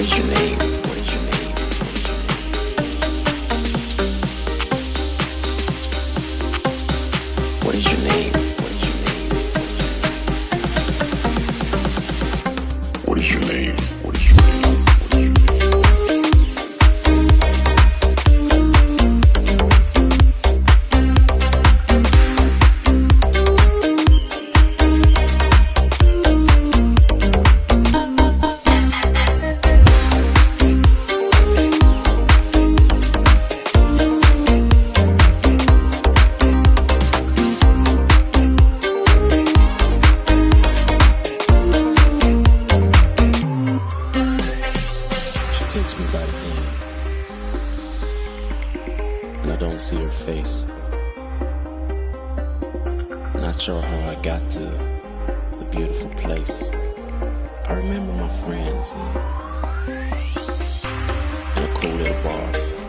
is your name? What is your name? What is your name? What is your name? What is your name? What is your name? Takes me by the hand, and I don't see her face. Not sure how I got to the beautiful place. I remember my friends in a cool little bar.